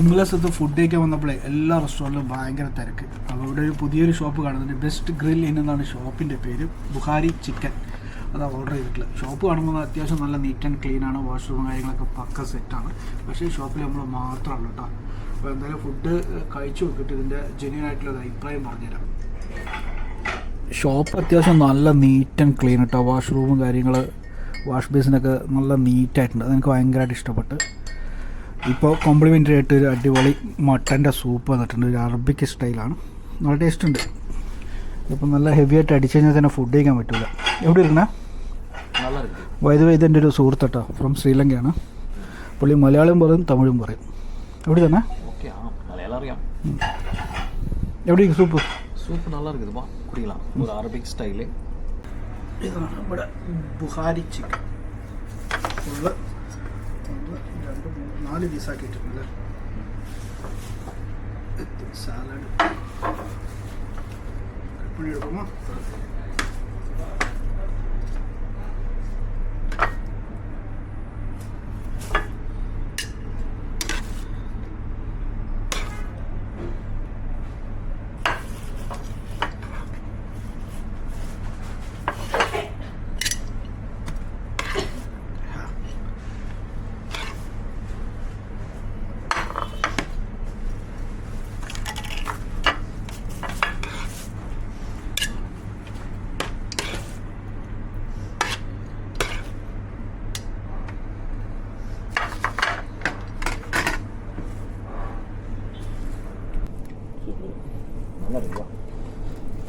ഉമ്മലസത്ത് food കഴിക്കാൻ വന്നപ്പോഴേ എല്ലാ റെസ്റ്റോറൻറ്റിലും ഭയങ്കര തിരക്ക്. അപ്പോൾ ഇവിടെ ഒരു പുതിയൊരു ഷോപ്പ് കാണുന്നുണ്ട്. ബെസ്റ്റ് ഗ്രിൽ ഇൻ എന്നാണ് ഷോപ്പിൻ്റെ പേര്. ബുഹാരി ചിക്കൻ അതാണ് ഓർഡർ ചെയ്തിട്ടുള്ളത്. ഷോപ്പ് കാണുമ്പോൾ അത്യാവശ്യം നല്ല നീറ്റ് ആൻഡ് ക്ലീൻ ആണ്. വാഷ്റൂം കാര്യങ്ങളൊക്കെ പക്ക സെറ്റാണ്. പക്ഷേ ഷോപ്പിൽ നമ്മൾ മാത്രമാണ് കേട്ടോ. അപ്പോൾ എന്തായാലും ഫുഡ് കഴിച്ചു നോക്കിയിട്ട് ഇതിൻ്റെ ജെന്യൂൻ ആയിട്ടുള്ള അഭിപ്രായം പറഞ്ഞുതരാം. ഷോപ്പ് അത്യാവശ്യം നല്ല നീറ്റ് ആൻഡ് ക്ലീൻ കേട്ടോ. വാഷ്റൂമും കാര്യങ്ങൾ, വാഷ് ബേസിനൊക്കെ നല്ല നീറ്റായിട്ടുണ്ട്. അതെനിക്ക് ഭയങ്കരമായിട്ട് ഇഷ്ടപ്പെട്ട്. ഇപ്പോൾ കോംപ്ലിമെൻ്ററി ആയിട്ട് ഒരു അടിപൊളി മട്ടൻ്റെ സൂപ്പ് വന്നിട്ടുണ്ട്. ഒരു അറബിക് സ്റ്റൈലാണ്, നല്ല ടേസ്റ്റ് ഉണ്ട്. ഇപ്പം നല്ല ഹെവി ആയിട്ട് അടിച്ചു കഴിഞ്ഞാൽ തന്നെ ഫുഡ് കഴിക്കാൻ പറ്റില്ല. എവിടെ ഇരുന്നേ വൈദ്യുതി ഇതെൻ്റെ ഒരു സുഹൃത്തട്ടോ, ഫ്രം ശ്രീലങ്കയാണ്. പുള്ളി മലയാളം പറയും തമിഴും പറയും. എവിടെ തന്നെ എവിടെ സൂപ്പ് சூப்பு நல்லா இருக்குதுப்பா, குடிக்கலாம். ஒரு அரபிக் ஸ்டைலு. ഇതാണ് ഇവിടെ ബുഹാരി ചിക്കൻ. ഫുള്ള് 1 2 3 4 പീസാക്കിയിട്ടുണ്ട്. സാലഡ് കപ്പണി എടുക്കുമോ?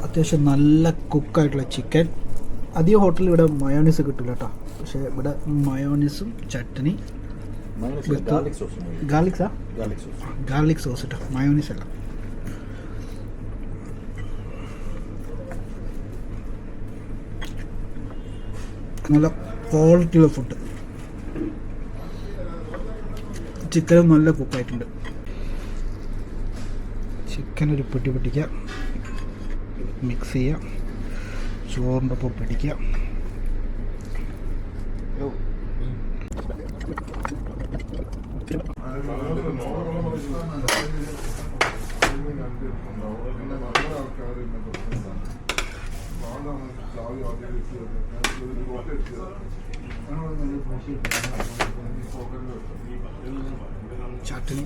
അത്യാവശ്യം നല്ല കുക്കായിട്ടുള്ള ചിക്കൻ. അധികം ഹോട്ടലിൽ ഇവിടെ മയോണീസ് കിട്ടില്ല കേട്ടോ. പക്ഷേ ഇവിടെ മയോണീസും ചട്നി, ഗാർലിക് സോസ് കേട്ടോ, മയോണീസ് അല്ല. നല്ല ക്വാളിറ്റിയുള്ള ഫുഡ്. ചിക്കനും നല്ല കുക്കായിട്ടുണ്ട്. ചിക്കൻ ഒരു പൊട്ടിക്കുക, മിക്സ് ചെയ്യുക, ചോറിൻ്റെ ഒപ്പം പിടിക്കുക. ചട്നി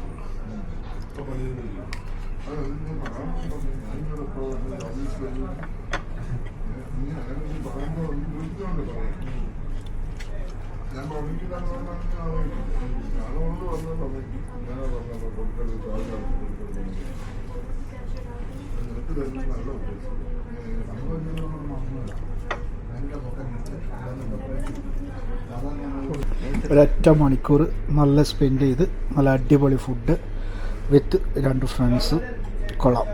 ഒരൊറ്റ മണിക്കൂർ നല്ല സ്പെൻഡ് ചെയ്ത് നല്ല അടിപൊളി ഫുഡ് വിത്ത് 2 ഫ്രണ്ട്സ്. കൊള്ളാം.